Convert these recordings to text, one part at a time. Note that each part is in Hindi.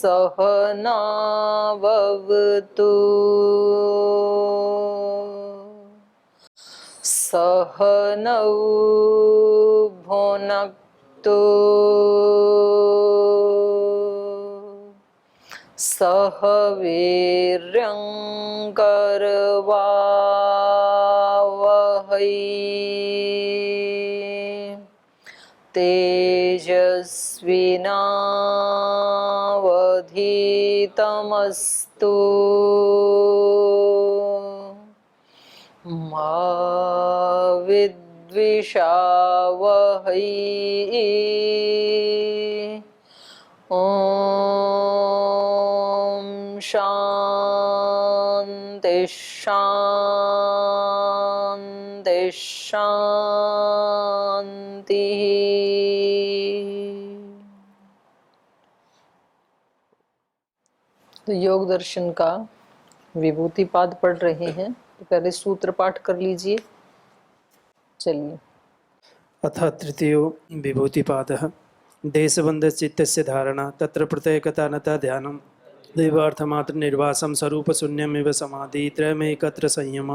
सहनाववतु सहनौ भुनक्तु सह वीर्यं करवावहै तेजस्विनावधीतमस्तु मा विद्विषावहै। ओम शांति शांति शांति। तो योग दर्शन का विभूति पाद पढ़ रहे हैं, तो पहले सूत्र पाठ कर लीजिए। चलिए। अथ तृतीयो विभूतिपादः। देशबन्धचित्तस्य धारणा तत्र प्रत्येकतानता ध्यानं दैवार्थमात्र निर्वासं स्वरूपशून्यमेव समाधि त्रयमेकत्र संयम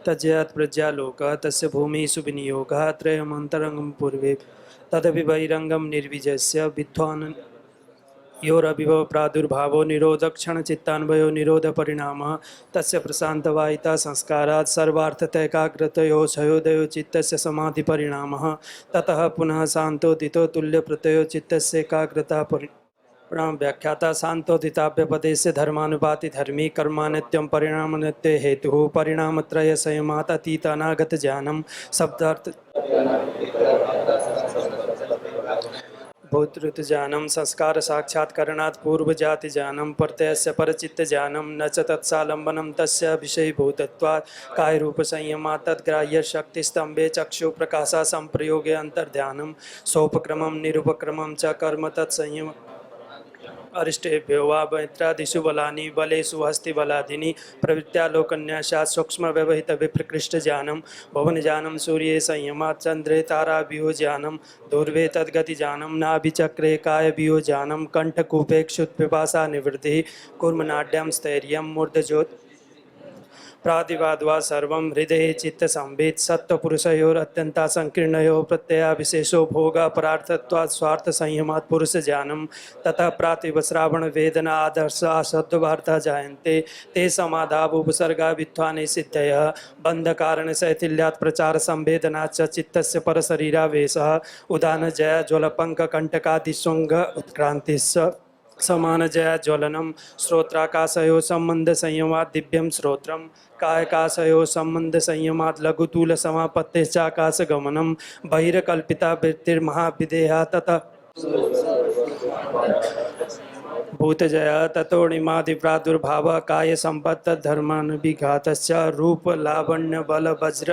तज्जयात् प्रज्ञालोकः तस्य भूमिषु विनियोगः त्रयमन्तरङ्गं पूर्वे तदपि बहिरङ्गं निर्विजयस्य विद्वान् योरभिभव प्रादुर्भावो निरोधक्षणचित्तान्वयो निरोधपरिणामः तस्य प्रशान्तवायिता संस्कारात् सर्वार्थतैकाग्रतयो क्षयोदयो चित्तस्य समाधिपरिणामः ततः पुनः शान्तोदितो तुल्यप्रत्ययो चित्तस्य एकाग्रता परिणाम व्याख्याता शान्तोदिताभ्यपदेस्य धर्मानुपाति धर्मी कर्मानित्यं परिणामनित्य हेतुः परिणामत्रय संयमात् अतीत अनागत ज्ञानं शब्दार्थ भूतृत ज्ञानं संस्कार साक्षात्करणात् पूर्वजाति ज्ञानं प्रत्ययस्य परचित्त ज्ञानं न च तत्सालंबनं तस्य विषयीभूतत्वात् कायरूप संयमात् तद्ग्राह्य शक्तिस्तंभे चक्षु प्रकाशा संप्रयोगे अंतर्ध्यानं सोपक्रमं निरुपक्रमं च कर्म तत्संयम अरिष्टेभ्यो वा मैत्रादिषु बलानि बलेषु हस्तिबलादीनि प्रवृत्त्यालोकन्यासात् सूक्ष्मव्यवहितविप्रकृष्टज्ञानं भुवनज्ञानं सूर्ये संयमात् चन्द्रे ताराव्यूहो ज्ञानं दूर्वे तद्गतिज्ञानं नाभिचक्रे कायव्यूहो कंठकूपे क्षुत्पिपासा निवृत्तिः कूर्मनाड्यां स्थैर्यं मूर्धज्योत् प्रादिवाद्वा सर्वं हृदये चित्तसंवित् सत्त्वपुरुषयोरत्यन्ता संकीर्णयोः प्रत्यया विशेषो भोगापरार्थत्वात् स्वार्थसंयमात् पुरुषज्ञानं ततः प्रातिवश्रावण वेदना आदर्श शब्दवार्ता जायन्ते ते समाधावुपसर्गा विद्वाने सिद्धयः बन्धकारणशैथिल्यात् प्रचारसंवेदनाच्च चित्तस्य परशरीरावेशः उदानजय ज्वलपङ्ककण्टकादिशृङ्ग उत्क्रान्तिश्च समानजया ज्वलनं श्रोत्राकाशयो संबंध संयमात् दिव्यं श्रोत्रं कायकाशयो संबंध संयमात् लघुतूल समापत्तिश्चाकाशगमनं बहिर्कल्पिता वृत्तिर्महाविदेहा ततः भूतजया ततोणिमादिप्रादुर्भावः काय संपत्त धर्मानुविघातश्च रूप लावण्य बल वज्र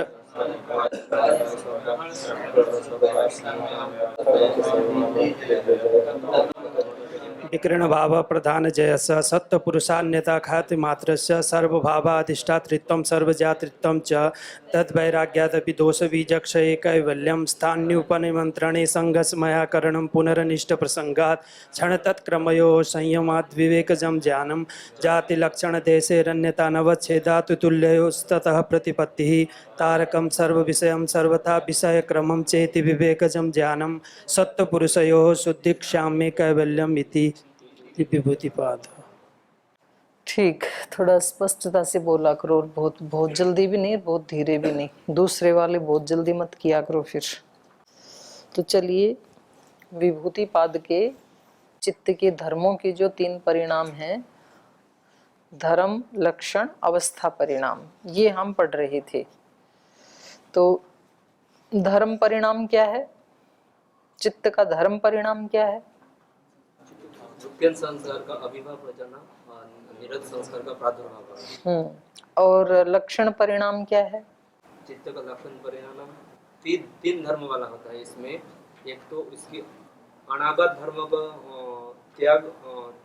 विकिरण भाव प्रधान जयस सत्पुरुषान्यता ख्याति मात्रस्य सर्वभावाधिष्ठातृत्वं सर्वजातृत्वं च तद्वैराग्यादपि दोषबीजक्षये कैवल्यं स्थान्युपनिमन्त्रणे संघर्षमयाकरणं पुनरनिष्ट प्रसंगात् क्षण तत्क्रमयोः संयमात् विवेकजं ज्ञानं जातिलक्षणदेशेरन्यता नवच्छेदात् तुल्ययोस्ततः प्रतिपत्तिः तारकं सर्वविषयं सर्वथा विषयक्रमं चेति विवेकजं ज्ञानं सत्पुरुषयोः शुद्धिक्षाम्ये कैवल्यम् इति विभूतिपाद। ठीक, थोड़ा स्पष्टता से बोला करो, और बहुत बहुत जल्दी भी नहीं, बहुत धीरे भी नहीं। दूसरे वाले बहुत जल्दी मत किया करो फिर। तो चलिए, विभूति पाद के चित्त के धर्मों के जो 3 परिणाम हैं, धर्म, लक्षण, अवस्था, परिणाम, ये हम पढ़ रहे थे। तो धर्म परिणाम क्या है? चित्त का धर्म परिणाम क्या है? संस्कार का अभिभाव प्रजना और निरत संस्कार का प्रादुर्भाव। और लक्षण परिणाम क्या है? चित्त का लक्षण परिणाम तीन धर्म वाला होता है। इसमें एक तो इसकी अनागत धर्म का त्याग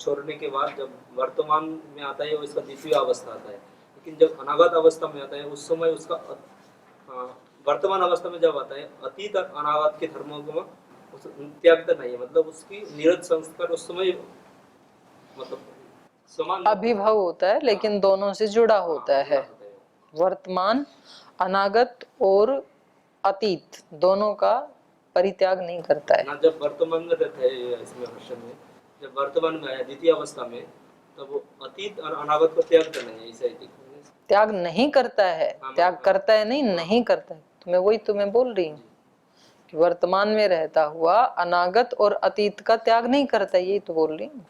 छोड़ने के बाद जब वर्तमान में आता है वो इसका द्वितीय अवस्था आता है। लेकिन जब अनागत अवस्था में आता है उस समय उसका वर्तमान अवस्था में जब आता है अतीत अनागत के धर्मों को त्याग तो नहीं है, मतलब उसकी निरत संस्कार उस समय मतलब समान अभिभव होता है लेकिन दोनों से जुड़ा होता है। होता है। वर्तमान, अनागत और अतीत दोनों का परित्याग नहीं करता है। ना जब वर्तमान में रहता है इसमें हर्षण में, जब वर्तमान में आया द्वितीय अवस्था में, तब वो अतीत और अनागत को त्याग करना है, ऐसा ही त्याग नहीं करता है, त्याग करता है नहीं, नहीं करता है। तो मैं वही तुम्हें बोल रही हूँ कि वर्तमान में रहता हुआ अनागत और अतीत का त्याग नहीं करता, यही तो बोल रही हूँ।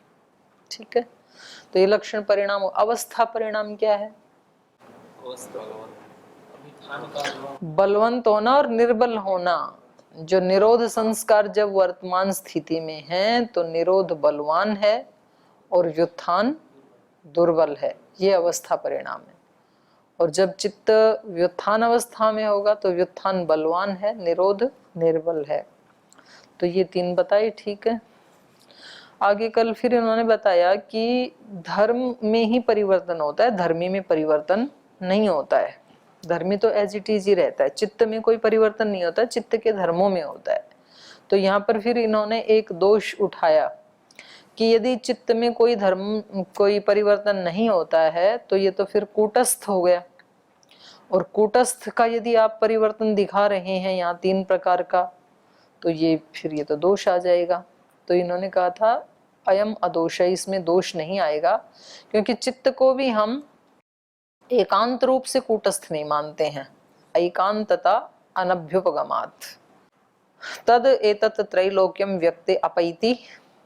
ठीक है, तो ये लक्षण परिणाम। अवस्था परिणाम क्या है? बलवंत होना और निर्बल होना। जो निरोध संस्कार जब वर्तमान स्थिति में है तो निरोध बलवान है और व्युत्थान दुर्बल है, ये अवस्था परिणाम है। और जब चित्त व्युत्थान अवस्था में होगा तो व्युत्थान बलवान है, निरोध निर्बल है। तो ये तीन बताए, ठीक है। आगे कल फिर इन्होंने बताया कि धर्म में ही परिवर्तन होता है, धर्मी में परिवर्तन नहीं होता है। धर्मी तो एज इट इज ही रहता है, चित्त में कोई परिवर्तन नहीं होता, चित्त के धर्मों में होता है। तो यहाँ पर फिर इन्होंने एक दोष उठाया कि यदि चित्त में कोई धर्म, कोई परिवर्तन नहीं होता है तो ये तो फिर कूटस्थ हो गया। और कूटस्थ का यदि आप परिवर्तन दिखा रहे हैं यहाँ 3 प्रकार का, तो ये फिर ये तो दोष आ जाएगा। तो इन्होंने कहा था अयम अदोष है, इसमें दोष नहीं आएगा, क्योंकि चित्त को भी हम एकांत रूप से कूटस्थ नहीं मानते हैं। एकांतता अनभ्युपगमात् तद एतत् त्रैलोक्यम व्यक्ति अपैति।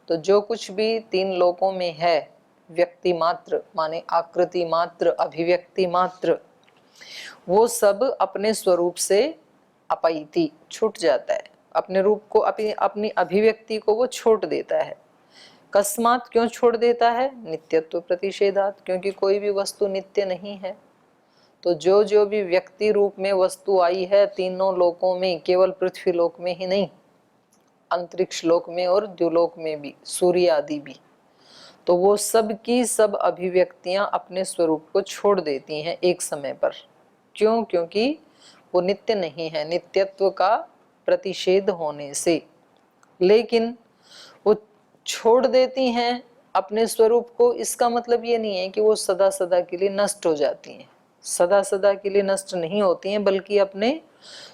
तो जो कुछ भी 3 लोकों में है, व्यक्ति मात्र माने आकृति मात्र, अभिव्यक्ति मात्र, वो सब अपने स्वरूप से अपैति छूट जाता है। अपने रूप को, अपनी अभिव्यक्ति को वो छोड़ देता है। कस्मात, क्यों छोड़ देता है? नित्यत्व प्रतिषेधात, क्योंकि कोई भी वस्तु नित्य नहीं है। तो जो जो भी व्यक्ति रूप में वस्तु आई है तीनों लोकों में, केवल पृथ्वी लोक में ही नहीं, अंतरिक्ष लोक में और द्युलोक में भी, सूर्य आदि भी, तो वो सब की सब अभिव्यक्तियां अपने स्वरूप को छोड़ देती हैं एक समय पर। क्यों? क्योंकि वो नित्य नहीं है, नित्यत्व का प्रतिषेध होने से। लेकिन वो छोड़ देती हैं अपने स्वरूप को, इसका मतलब ये नहीं है कि वो सदा सदा के लिए नष्ट हो जाती हैं। सदा सदा के लिए नष्ट नहीं होती हैं, बल्कि अपने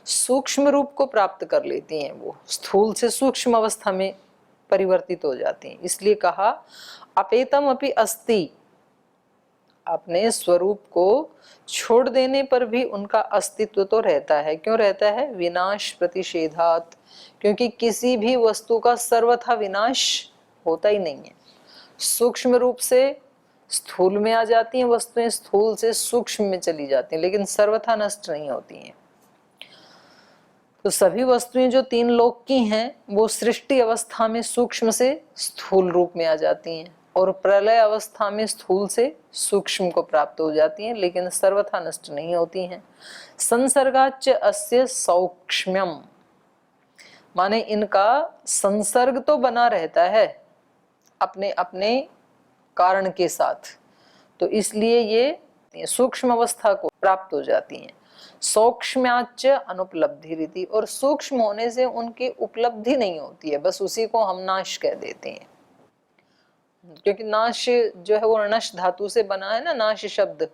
सूक्ष्म रूप को प्राप्त कर लेती हैं। वो स्थूल से सूक्ष्म अवस्था में परिवर्तित हो जाती हैं। इसलिए कहा अपेतम अपि अस्ति, अपने स्वरूप को छोड़ देने पर भी उनका अस्तित्व तो रहता है। क्यों रहता है? विनाश प्रतिषेधात, क्योंकि किसी भी वस्तु का सर्वथा विनाश होता ही नहीं है। सूक्ष्म रूप से स्थूल में आ जाती हैं वस्तुएं, स्थूल से सूक्ष्म में चली जाती हैं, लेकिन सर्वथा नष्ट नहीं होती हैं। तो सभी वस्तुएं जो 3 लोक की हैं वो सृष्टि अवस्था में सूक्ष्म से स्थूल रूप में आ जाती हैं और प्रलय अवस्था में स्थूल से सूक्ष्म को प्राप्त हो जाती हैं, लेकिन सर्वथा नष्ट नहीं होती हैं। संसर्गाच्च अस्य सौक्ष्म्यम, माने इनका संसर्ग तो बना रहता है अपने अपने कारण के साथ, तो इसलिए ये सूक्ष्म अवस्था को प्राप्त हो जाती हैं। सौक्ष्म्याच्च अनुपलब्धि रीति, और सूक्ष्म होने से उनकी उपलब्धि नहीं होती है, बस उसी को हम नाश कह देते हैं। क्योंकि नाश जो है वो णश धातु से बना है ना, नाश शब्द,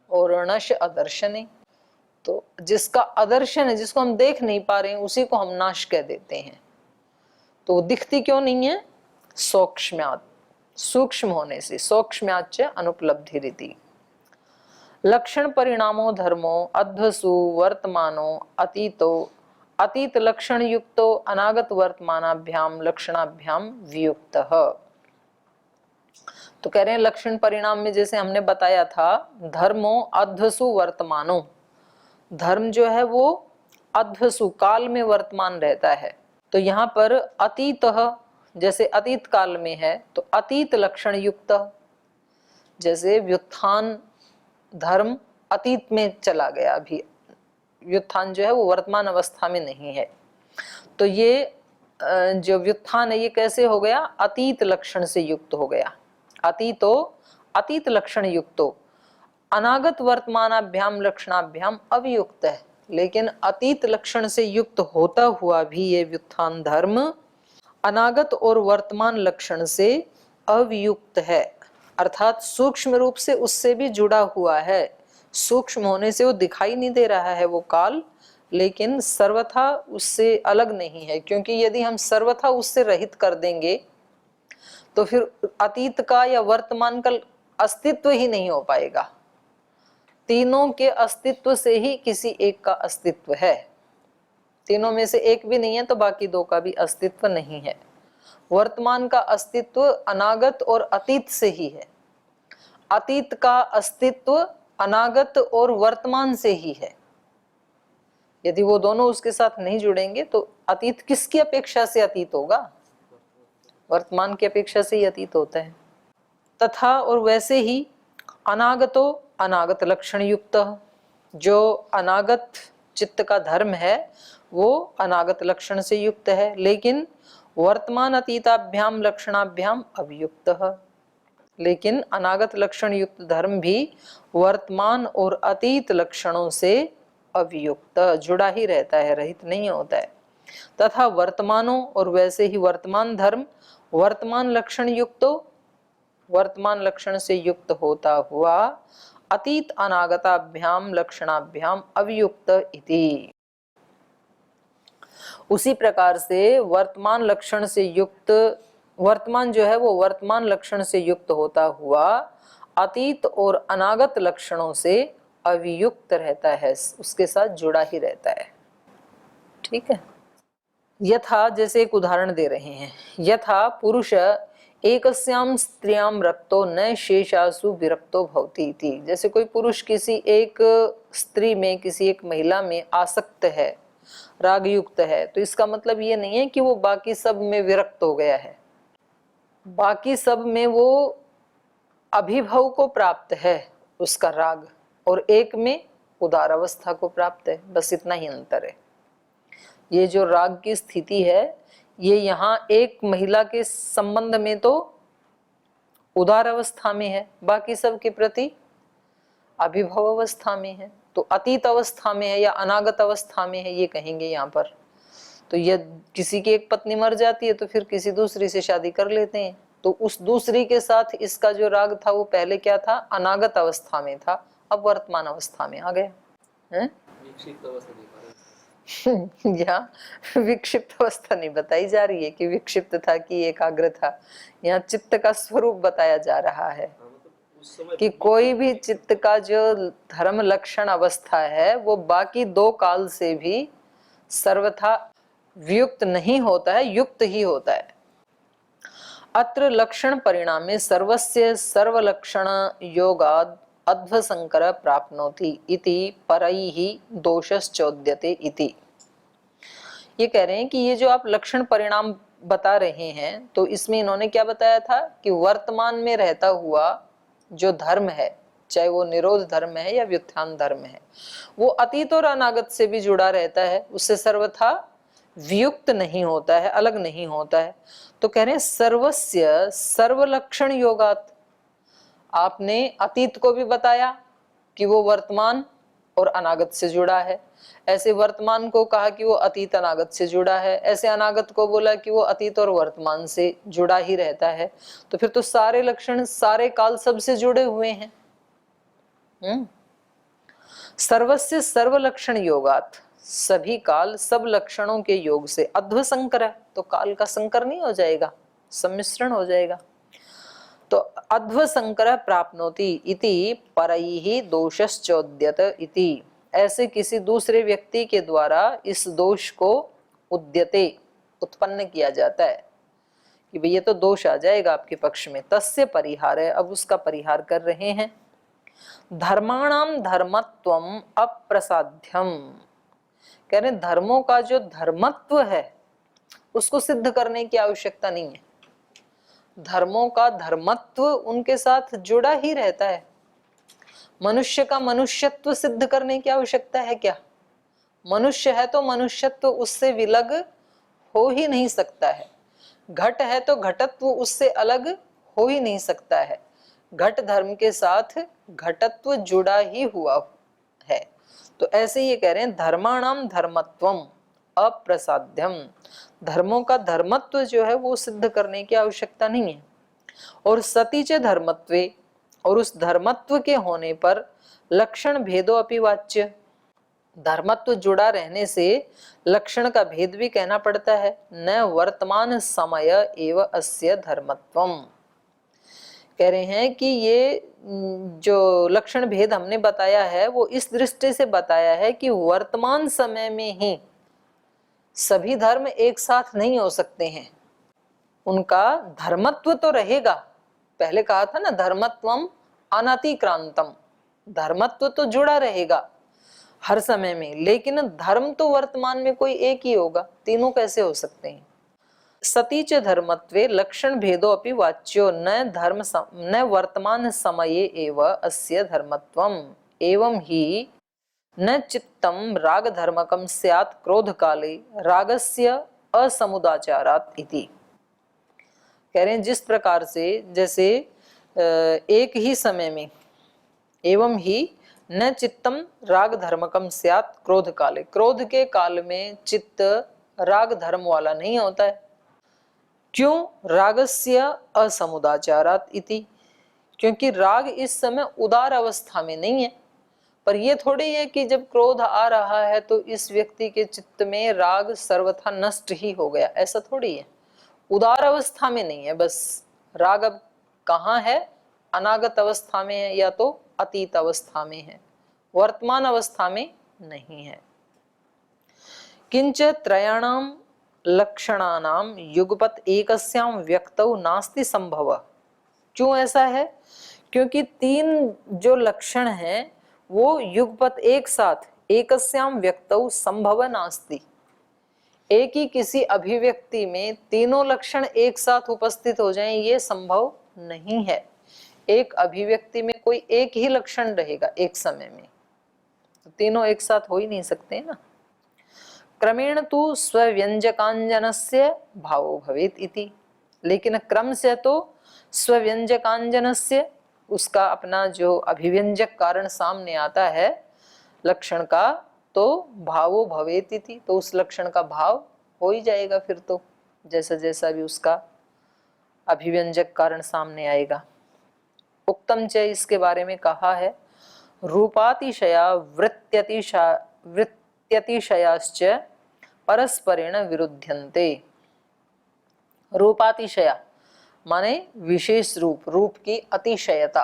और णश अदर्शन है। तो जिसका अदर्शन है, जिसको हम देख नहीं पा रहे हैं, उसी को हम नाश कह देते हैं। तो वो दिखती क्यों नहीं है? सौक्ष्म्यात्, सूक्ष्म होने से। सौक्ष्म्याच्च अनुपलब्धि रीति। लक्षण परिणामो धर्मो अध्वसु वर्तमानो अतीतो, अतीत लक्षण युक्तो अनागत वर्तमानाभ्याम लक्षणाभ्याम वियुक्तः। तो कह रहे हैं लक्षण परिणाम में जैसे हमने बताया था, धर्मो अध्वसु वर्तमानो, धर्म जो है वो अध्वसु काल में वर्तमान रहता है। तो यहाँ पर अतीतः, जैसे अतीत काल में है तो अतीत लक्षण युक्त, जैसे व्युत्थान धर्म अतीत में चला गया, अभी व्युत्थान जो है वो वर्तमान अवस्था में नहीं है। तो ये जो व्युत्थान है ये कैसे हो गया? अतीत लक्षण से युक्त हो गया। अतीतो अतीत लक्षण युक्तो, अनागत वर्तमानाभ्याम लक्षणाभ्याम अवियुक्त है, लेकिन अतीत लक्षण से युक्त होता हुआ भी ये व्युत्थान धर्म अनागत और वर्तमान लक्षण से अवियुक्त है। अर्थात सूक्ष्म रूप से उससे भी जुड़ा हुआ है। सूक्ष्म होने से वो दिखाई नहीं दे रहा है वो काल, लेकिन सर्वथा उससे अलग नहीं है, क्योंकि यदि हम सर्वथा उससे रहित कर देंगे तो फिर अतीत का या वर्तमान का अस्तित्व ही नहीं हो पाएगा। तीनों के अस्तित्व से ही किसी एक का अस्तित्व है। तीनों में से एक भी नहीं है तो बाकी दो का भी अस्तित्व नहीं है। वर्तमान का अस्तित्व अनागत और अतीत से ही है। अतीत का अस्तित्व अनागत और वर्तमान से ही है। यदि वो दोनों उसके साथ नहीं जुड़ेंगे तो अतीत किसकी अपेक्षा से अतीत होगा? वर्तमान की अपेक्षा से ही अतीत होता है। तथा और वैसे ही अनागतो अनागत लक्षण युक्त, जो अनागत चित्त का धर्म है वो अनागत लक्षण से युक्त है, लेकिन वर्तमान अतीताभ्याम लक्षणाभ्याम अभियुक्त है। लेकिन अनागत लक्षण युक्त धर्म भी वर्तमान और अतीत लक्षणों से अभियुक्त जुड़ा ही रहता है, रहित नहीं होता है। तथा वर्तमानों और वैसे ही वर्तमान धर्म वर्तमान लक्षण युक्त, वर्तमान लक्षण से युक्त होता हुआ अतीत अनागताभ्याम लक्षणाभ्याम अभियुक्त इति। उसी प्रकार से वर्तमान लक्षण से युक्त, वर्तमान जो है वो वर्तमान लक्षण से युक्त होता हुआ अतीत और अनागत लक्षणों से अवियुक्त रहता है, उसके साथ जुड़ा ही रहता है। ठीक है। यथा, जैसे एक उदाहरण दे रहे हैं, यथा पुरुष एकस्याम स्त्रियाम रक्तो न शेषासु विरक्तो भवति इति। जैसे कोई पुरुष किसी एक स्त्री में, किसी एक महिला में आसक्त है, राग युक्त है, तो इसका मतलब ये नहीं है कि वो बाकी सब में विरक्त हो गया है। बाकी सब में वो अभिभव को प्राप्त है उसका राग, और एक में उदार अवस्था को प्राप्त है, बस इतना ही अंतर है। ये जो राग की स्थिति है ये यहाँ एक महिला के संबंध में तो उदार अवस्था में है, बाकी सब के प्रति अभिभव अवस्था में है, तो अतीत अवस्था में है या अनागत अवस्था में है ये कहेंगे यहाँ पर। तो यदि किसी की एक पत्नी मर जाती है तो फिर किसी दूसरी से शादी कर लेते हैं, तो उस दूसरी के साथ इसका जो राग था वो पहले क्या था? अनागत अवस्था में था, अब वर्तमान अवस्था में आ गया है। यहाँ विक्षिप्त अवस्था नहीं बताई जा रही है कि विक्षिप्त था कि एकाग्र था, यहाँ चित्त का स्वरूप बताया जा रहा है कि कोई भी चित्त का जो धर्म लक्षण अवस्था है वो बाकी दो काल से भी सर्वथा वियुक्त नहीं होता है, युक्त ही होता है। अत्र लक्षण परिणामे सर्वस्य सर्वलक्षण योगाद अध्वसंकर प्राप्नोति इति परैहि दोषश्चोद्यते इति। ये कह रहे हैं कि ये जो आप लक्षण परिणाम बता रहे हैं तो इसमें इन्होंने क्या बताया था कि वर्तमान में रहता हुआ जो धर्म है, चाहे वो निरोध धर्म है या व्युत्थान धर्म है, वो अतीत और अनागत से भी जुड़ा रहता है, उससे सर्वथा वियुक्त नहीं होता है, अलग नहीं होता है। तो कह रहे हैं सर्वस्य सर्वलक्षण योगात। आपने अतीत को भी बताया कि वो वर्तमान और अनागत से जुड़ा है, ऐसे वर्तमान को कहा कि वो अतीत अनागत से जुड़ा है, ऐसे अनागत को बोला कि वो अतीत और वर्तमान से जुड़ा ही रहता है। तो फिर तो सारे लक्षण सारे काल सब से जुड़े हुए हैं। सर्वस्य सर्वलक्षण योगात, सभी काल सब लक्षणों के योग से अध्वसंकर है, तो काल का संकर नहीं हो जाएगा, सम्मिश्रण हो जाएगा। तो अध्वसंकर प्राप्नोति इति परैहि दोषश्चोद्यत इति। ऐसे किसी दूसरे व्यक्ति के द्वारा इस दोष को उद्यते उत्पन्न किया जाता है कि भाई ये तो दोष आ जाएगा आपके पक्ष में, तस्य परिहार है, अब उसका परिहार कर रहे हैं। धर्माणाम धर्मत्वम अप्रसाध्यम। कह रहे धर्मों का जो धर्मत्व है उसको सिद्ध करने की आवश्यकता नहीं है। धर्मों का धर्मत्व उनके साथ जुड़ा ही रहता है। मनुष्य का मनुष्यत्व सिद्ध करने की आवश्यकता है क्या? मनुष्य है तो मनुष्यत्व उससे विलग हो ही नहीं सकता है। घट है तो घटत्व उससे अलग हो ही नहीं सकता है। घट धर्म के साथ घटत्व जुड़ा ही हुआ है। तो ऐसे ये कह रहे हैं धर्माणाम धर्मत्वम अप्रसाध्यम। धर्मों का धर्मत्व जो है वो सिद्ध करने की आवश्यकता नहीं है। और सती च धर्मत्वे, और उस धर्मत्व के होने पर लक्षण भेदो अपि वाच्य, धर्मत्व जुड़ा रहने से लक्षण का भेद भी कहना पड़ता है। न वर्तमान समय एव अस्य धर्मत्वम, कह रहे हैं कि ये जो लक्षण भेद हमने बताया है वो इस दृष्टि से बताया है कि वर्तमान समय में ही सभी धर्म एक साथ नहीं हो सकते हैं, उनका धर्मत्व तो रहेगा। पहले कहा था ना, धर्मत्वम अनतिक्रांतम, धर्मत्व तो जुड़ा रहेगा हर समय में, लेकिन धर्म तो वर्तमान में कोई एक ही होगा, तीनों कैसे हो सकते हैं। सती च धर्मत्वे लक्षण भेदो अपि वाच्यो न वर्तमान समये एव अस्य धर्मत्वम एवं ही न चित्तम राग धर्मकम स्यात् क्रोध काले रागस्य असमुदाचारात् इति। कह रहे हैं जिस प्रकार से, जैसे एक ही समय में, एवं ही न चित्तम राग धर्मकम स्यात् क्रोध काले, क्रोध के काल में चित्त राग धर्म वाला नहीं होता है। क्यों? रागस्य असमुदाचारात् इति, क्योंकि राग इस समय उदार अवस्था में नहीं है। पर यह थोड़ी है कि जब क्रोध आ रहा है तो इस व्यक्ति के चित्त में राग सर्वथा नष्ट ही हो गया, ऐसा थोड़ी है। उदार अवस्था में नहीं है, बस राग अब कहाँ है, अनागत अवस्था में है या तो अतीत अवस्था में है, वर्तमान अवस्था में नहीं है। किंच त्रयाणाम लक्षणानाम युगपत एकस्याम व्यक्तौ नास्ति संभव। क्यों ऐसा है? क्योंकि तीन जो लक्षण हैं वो युगपत एक साथ एकस्याम व्यक्तौ संभव नास्ति, एक ही किसी अभिव्यक्ति में तीनों लक्षण एक साथ उपस्थित हो जाएं, ये संभव नहीं है। एक अभिव्यक्ति में कोई एक ही लक्षण रहेगा एक समय में, तो तीनों एक साथ हो ही नहीं सकते ना। क्रमेण तु स्वव्यंजकांजनस्य भावो भवेत् इति, लेकिन क्रम से तो स्वव्यंजकांजनस्य, उसका अपना जो अभिव्यंजक कारण सामने आता है लक्षण का, तो भावो भवेत् इति, तो उस लक्षण का भाव हो ही जाएगा फिर तो, जैसा जैसा भी उसका अभिव्यंजक कारण सामने आएगा। उक्तम च, इसके बारे में कहा है, रूपातिशया वृत्त्यतिशयाश्च परस्परेण विरुध्यन्ते। रूपातिशया माने विशेष रूप, रूप की अतिशयता,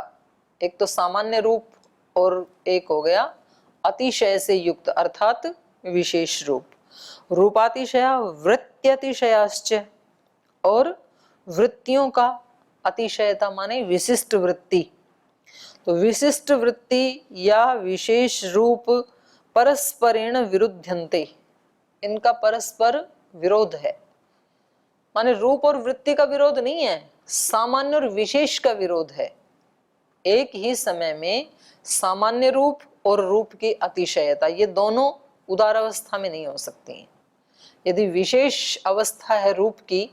एक तो सामान्य रूप और एक हो गया अतिशय से युक्त अर्थात विशेष रूप। रूपातिशया वृत्त्यतिशयाश्च, और वृत्तियों का अतिशयता माने विशिष्ट वृत्ति, तो विशिष्ट वृत्ति या विशेष रूप परस्परेण विरुध्यन्ते, इनका परस्पर विरोध है। माने रूप और वृत्ति का विरोध नहीं है, सामान्य और विशेष का विरोध है। एक ही समय में सामान्य रूप और रूप की अतिशयता, ये दोनों उदार अवस्था में नहीं हो सकती हैं। यदि विशेष अवस्था है रूप की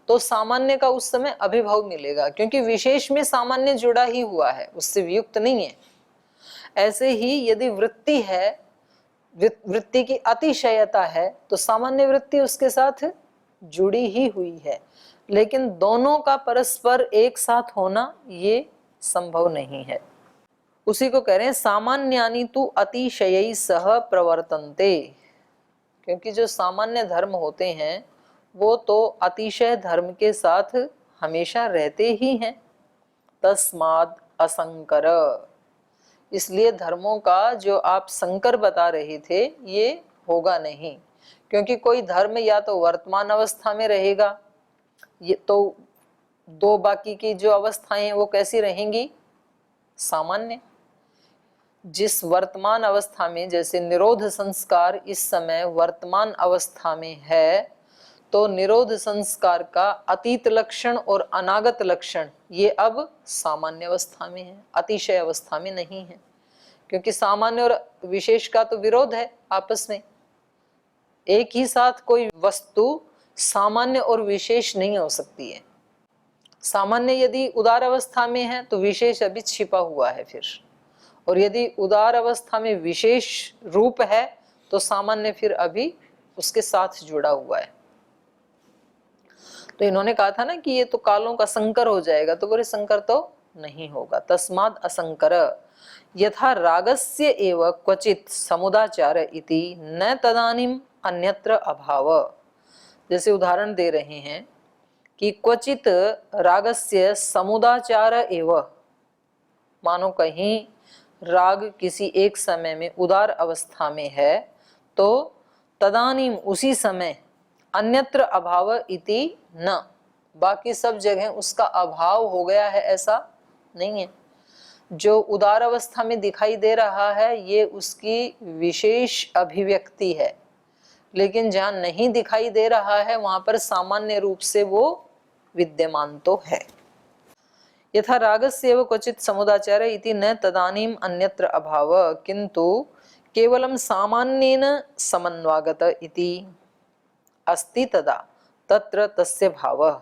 तो सामान्य का उस समय अभिभव मिलेगा, क्योंकि विशेष में सामान्य जुड़ा ही हुआ है, उससे वियुक्त नहीं है। ऐसे ही यदि वृत्ति है, वृत्ति की अतिशयता है, तो सामान्य वृत्ति उसके साथ जुड़ी ही हुई है, लेकिन दोनों का परस्पर एक साथ होना ये संभव नहीं है। उसी को कह रहे हैं सामान्यानि तु अतिशयैः सह प्रवर्तन्ते, क्योंकि जो सामान्य धर्म होते हैं वो तो अतिशय धर्म के साथ हमेशा रहते ही हैं। तस्माद् असंकर, इसलिए धर्मों का जो आप संकर बता रहे थे ये होगा नहीं, क्योंकि कोई धर्म या तो वर्तमान अवस्था में रहेगा, ये तो दो बाकी की जो अवस्थाएं हैं वो कैसी रहेंगी, सामान्य। जिस वर्तमान अवस्था में, जैसे निरोध संस्कार इस समय वर्तमान अवस्था में है, तो निरोध संस्कार का अतीत लक्षण और अनागत लक्षण ये अब सामान्य अवस्था में है, अतिशय अवस्था में नहीं है, क्योंकि सामान्य और विशेष का तो विरोध है आपस में। एक ही साथ कोई वस्तु सामान्य और विशेष नहीं हो सकती है। सामान्य यदि उदार अवस्था में है तो विशेष अभी छिपा हुआ है फिर, और यदि उदार अवस्था में विशेष रूप है तो सामान्य फिर अभी उसके साथ जुड़ा हुआ है। तो इन्होंने कहा था ना कि ये तो कालों का संकर हो जाएगा, तो बोले संकर तो नहीं होगा। तस्माद असंकर यथा रागस्य एव क्वचित समुदाचार इति न तदानीम अन्यत्र अभाव। जैसे उदाहरण दे रहे हैं कि क्वचित रागस्य समुदाचार एव, मानो कहीं राग किसी एक समय में उदार अवस्था में है तो तदानीम उसी समय अन्यत्र अभाव इति न, बाकी सब जगह उसका अभाव हो गया है ऐसा नहीं है। जो उदार अवस्था में दिखाई दे रहा है ये उसकी विशेष अभिव्यक्ति है, लेकिन जहां नहीं दिखाई दे रहा है वहां पर सामान्य रूप से वो विद्यमान तो है। यथा रागस्यैव क्वचित समुदाचार इति न तदानीम अन्यत्र अभाव किंतु केवलम सामान्येन समन्वागत इति अस्ति तदा तत्र तस्य भाव।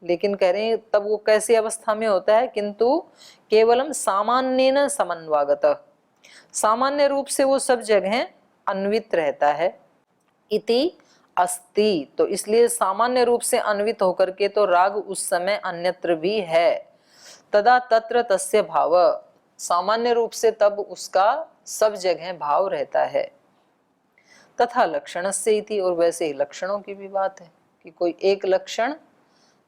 लेकिन कह रहे हैं तब वो कैसी अवस्था में होता है, किंतु केवलम सामान्येन समन्वागत, सामान्य रूप से वो सब जगह अन्वित रहता है। इति अस्ति, तो इसलिए सामान्य रूप से अन्वित होकर के तो राग उस समय अन्यत्र भी है। तदा तत्र तस्य भाव, सामान्य रूप से तब उसका सब जगह भाव रहता है। तथा लक्षण से इति, और वैसे ही लक्षणों की भी बात है कि कोई एक लक्षण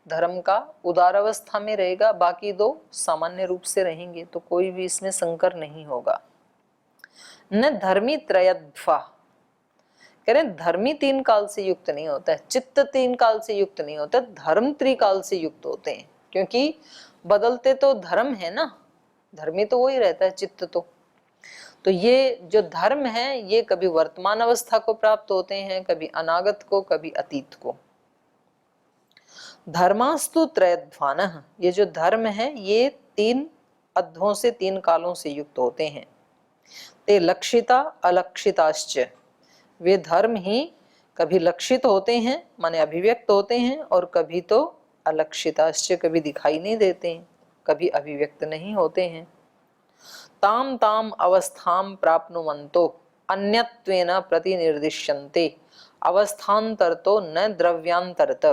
धर्म का उदार अवस्था में रहेगा, बाकी दो सामान्य रूप से रहेंगे, तो कोई भी इसमें संकर नहीं होगा। न धर्मी त्रयध्वा, कह रहे धर्मी तीन काल से युक्त नहीं होता है, चित्त तीन काल से युक्त नहीं होता, धर्म त्रिकाल से युक्त होते हैं, क्योंकि बदलते तो धर्म है ना, धर्मी तो वही रहता है चित्त तो ये जो धर्म है ये कभी वर्तमान अवस्था को प्राप्त होते हैं, कभी अनागत को, कभी अतीत को। धर्मास्तु त्रयध्वान, ये जो धर्म है ये तीन अध्वों से, तीन कालों से युक्त होते हैं। ते लक्षिता अलक्षिताश्च, वे धर्म ही कभी लक्षित होते हैं माने अभिव्यक्त होते हैं, और कभी तो अलक्षिताश्च, कभी दिखाई नहीं देते हैं, कभी अभिव्यक्त नहीं होते हैं। ताम ताम अवस्थाम प्राप्नुवन्तो अन्यत्वेन प्रतिनिर्दिश्यन्ते अवस्थान्तरतो न द्रव्यांतरत।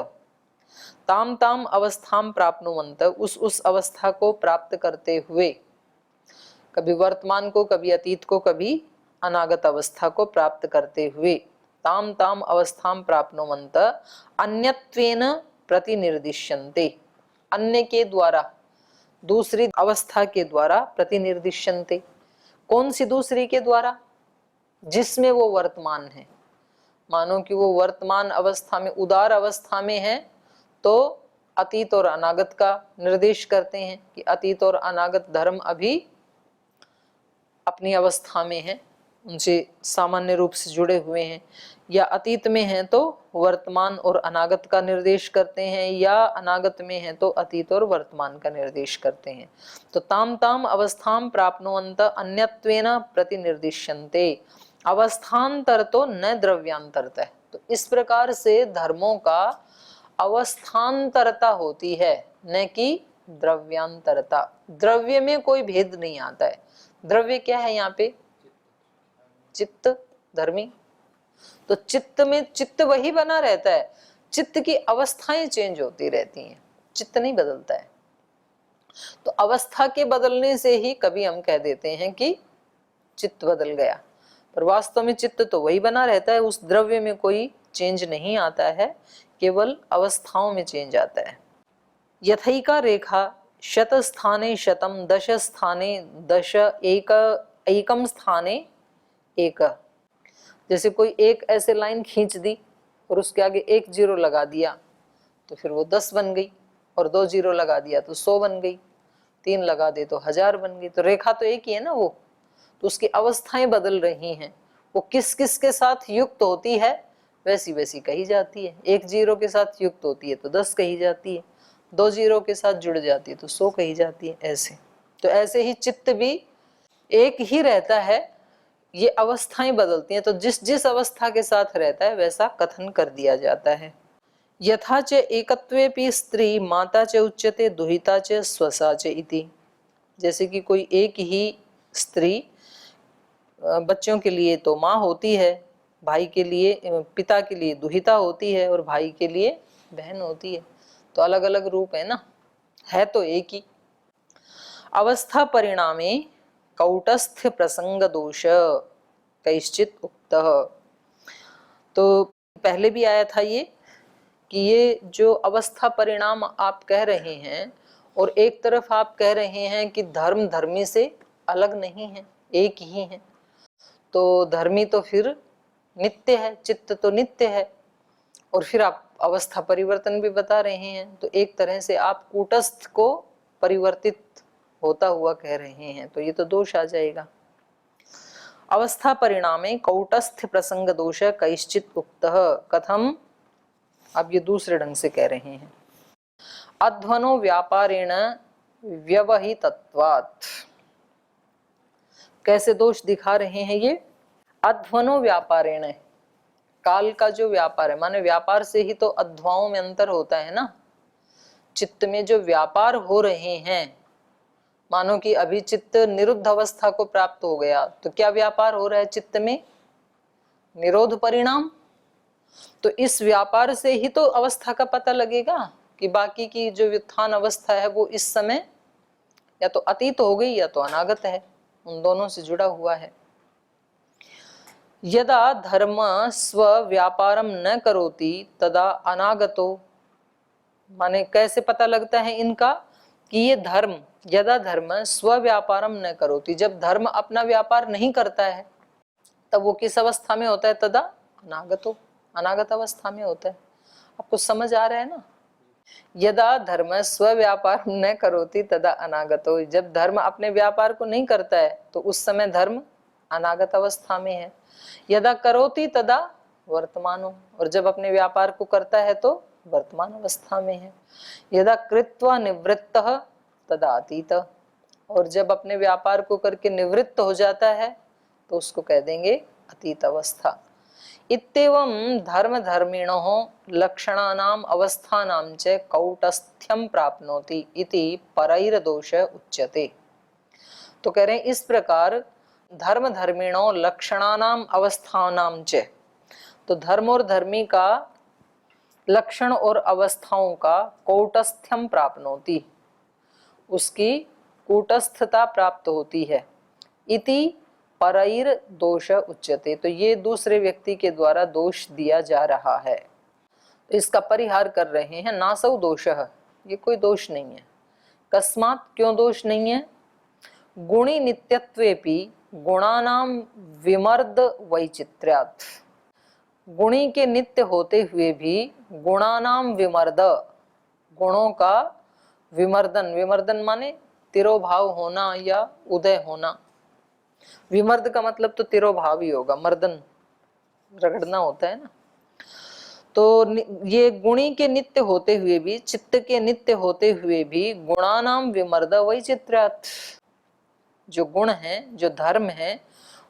ताम ताम अवस्थाम प्राप्नुवन्त, उस अवस्था को प्राप्त करते हुए, कभी वर्तमान को, कभी अतीत को, कभी अनागत अवस्था को प्राप्त करते हुए, ताम ताम अवस्थाम प्राप्नुवन्त अन्यत्वेन प्रतिनिर्दिश्यन्ते, अन्य के द्वारा, दूसरी अवस्था के द्वारा, प्रतिनिर्दिश्यन्ते, कौन सी दूसरी के द्वारा, जिसमें वो वर्तमान है। मानो कि वो वर्तमान अवस्था में, उदार अवस्था में है, तो अतीत और अनागत का निर्देश करते हैं कि अतीत और अनागत धर्म अभी अपनी अवस्था में है, उनसे सामान्य रूप से जुड़े हुए हैं, या अतीत में हैं तो वर्तमान और अनागत का निर्देश करते हैं, या अनागत में हैं तो अतीत और वर्तमान का निर्देश करते हैं। तो ताम ताम अवस्थाम प्राप्नुवन्त अन्यत्वेन प्रतिनिर्दिश्यन्ते अवस्थान्तर तो न द्रव्यांतरता है। तो इस प्रकार से धर्मों का अवस्थान्तरता होती है, न कि द्रव्यांतरता। द्रव्य में कोई भेद नहीं आता है। द्रव्य क्या है यहाँ पे? चित्त, धर्मी। तो चित्त में चित्त वही बना रहता है, चित्त की अवस्थाएं चेंज होती रहती हैं, चित्त नहीं बदलता है। तो अवस्था के बदलने से ही कभी हम कह देते हैं कि चित्त बदल गया, पर वास्तव में चित्त तो वही बना रहता है, उस द्रव्य में कोई चेंज नहीं आता है, केवल अवस्थाओं में चेंज आता है। यथैका रेखा शत स्थाने शतम, दश स्थाने दश, एकम स्थाने एक। जैसे कोई एक ऐसे लाइन खींच दी और उसके आगे एक जीरो लगा दिया तो फिर वो 10 बन गई, और 2 जीरो लगा दिया तो 100 बन गई, 3 लगा दे तो 1000 बन गई। तो रेखा तो एक ही है ना वो, तो उसकी अवस्थाएं बदल रही हैं, वो किस किस के साथ युक्त होती है वैसी वैसी कही जाती है। 1 जीरो के साथ युक्त होती है तो 10 कही जाती है, 2 जीरो के साथ जुड़ जाती है तो 100 कही जाती है। ऐसे तो ऐसे ही चित्त भी एक ही रहता है, ये अवस्थाएं बदलती हैं, तो जिस जिस अवस्था के साथ रहता है वैसा कथन कर दिया जाता है। यथा च एकत्वेपि स्त्री माता च उच्यते दुहिता च स्वसा च इति। जैसे कि कोई एक ही स्त्री बच्चों के लिए तो माँ होती है, भाई के लिए, पिता के लिए दुहिता होती है, और भाई के लिए बहन होती है। तो अलग अलग रूप है ना, है तो एक ही। अवस्था परिणामे कौटस्थ्य प्रसंग दोष कैश्चित उक्तः। तो पहले भी आया था ये कि ये जो अवस्था परिणाम आप कह रहे हैं, और एक तरफ आप कह रहे हैं कि धर्म धर्मी से अलग नहीं है, एक ही है। तो धर्मी तो फिर नित्य है, चित्त तो नित्य है, और फिर आप अवस्था परिवर्तन भी बता रहे हैं। तो एक तरह से आप कूटस्थ को परिवर्तित होता हुआ कह रहे हैं, तो ये तो दोष आ जाएगा। अवस्था परिणामे कौटस्थ प्रसंग दोष कैश्चित उक्तः कथम। अब ये दूसरे ढंग से कह रहे हैं। अध्वनो व्यापारेण व्यवहितत्वात्। कैसे दोष दिखा रहे हैं ये? अध्वनो व्यापारेण, काल का जो व्यापार है, माने व्यापार से ही तो अध्वाओं में अंतर होता है ना। चित्त में जो व्यापार हो रहे हैं, मानो कि अभी चित्त निरुद्ध अवस्था को प्राप्त हो गया, तो क्या व्यापार हो रहा है चित्त में? निरोध परिणाम। तो इस व्यापार से ही तो अवस्था का पता लगेगा कि बाकी की जो व्युत्थान अवस्था है वो इस समय या तो अतीत हो गई या तो अनागत है, उन दोनों से जुड़ा हुआ है। यदा धर्म स्व व्यापारम न करोति तदा अनागतो, माने कैसे पता लगता है इनका कि ये धर्म, यदा धर्म स्व व्यापारम न करोति, जब धर्म अपना व्यापार नहीं करता है तब वो किस अवस्था में होता है? तदा अनागतो, अनागत अवस्था में होता है। आपको समझ आ रहा है ना? यदा धर्म स्व व्यापार न करोति तदा अनागतो, जब धर्म अपने व्यापार को नहीं करता है तो उस समय धर्म अनागत अवस्था में है। यदा करोति तदा वर्तमानो, और जब अपने व्यापार को करता है तो वर्तमान अवस्था में है। यदा कृत्वा निवृत्तः तदा अतीत, और जब अपने व्यापार को करके निवृत्त हो जाता है तो उसको कह देंगे अतीत अवस्था। इत्येवं धर्म धर्मिणोः लक्षणानाम् अवस्थानां च कौटस्थ्यं प्राप्नोति इति परैर्दोष उच्यते। तो कह रहे हैं इस प्रकार धर्म धर्मिणों लक्षणानाम अवस्थानाम च, तो धर्म और धर्मी का लक्षण और अवस्थाओं का कौटस्थ्यम प्राप्नोति, उसकी कूटस्थता प्राप्त होती है। इति परैर दोष उच्यते, तो ये दूसरे व्यक्ति के द्वारा दोष दिया जा रहा है, तो इसका परिहार कर रहे हैं। नासौ दोषः, ये कोई दोष नहीं है। कस्मात्, क्यों दोष नहीं है? गुणी नित्यत्वेपि गुणानां विमर्द वैचित्र्यात्, गुणी के नित्य होते हुए भी गुणानां विमर्द, गुणों का विमर्दन, विमर्दन माने तिरोभाव होना या उदय होना। विमर्द का मतलब तो तिरोभाव ही होगा, मर्दन रगड़ना होता है ना। तो ये गुणी के नित्य होते हुए भी, चित्त के नित्य होते हुए भी गुणानाम विमर्द वैचित्र्यात्, जो गुण हैं, जो धर्म है,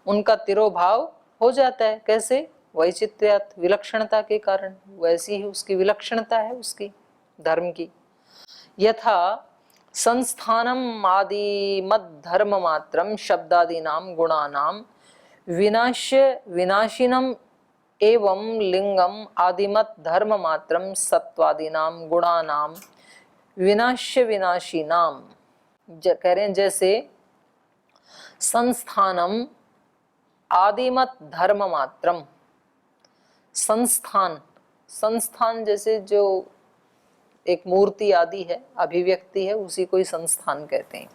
उनका तिरोभाव हो जाता है। कैसे? वैचित्र्यात्, विलक्षणता के कारण। वैसी ही उसकी विलक्षणता है उसकी धर्म की। यथा संस्थानम आदिमत धर्म मात्रम शब्दादीनां गुणानां विनाश्य विनाशिनम एवं लिंगम आदिमत धर्म मात्रम सत्वादीनां गुणानां विनाश्य विनाशिनां। कह रहे हैं जैसे संस्थानम आदिमत धर्म मात्रम, संस्थान, संस्थान जैसे जो एक मूर्ति आदि है, अभिव्यक्ति है, उसी को ही संस्थान कहते हैं।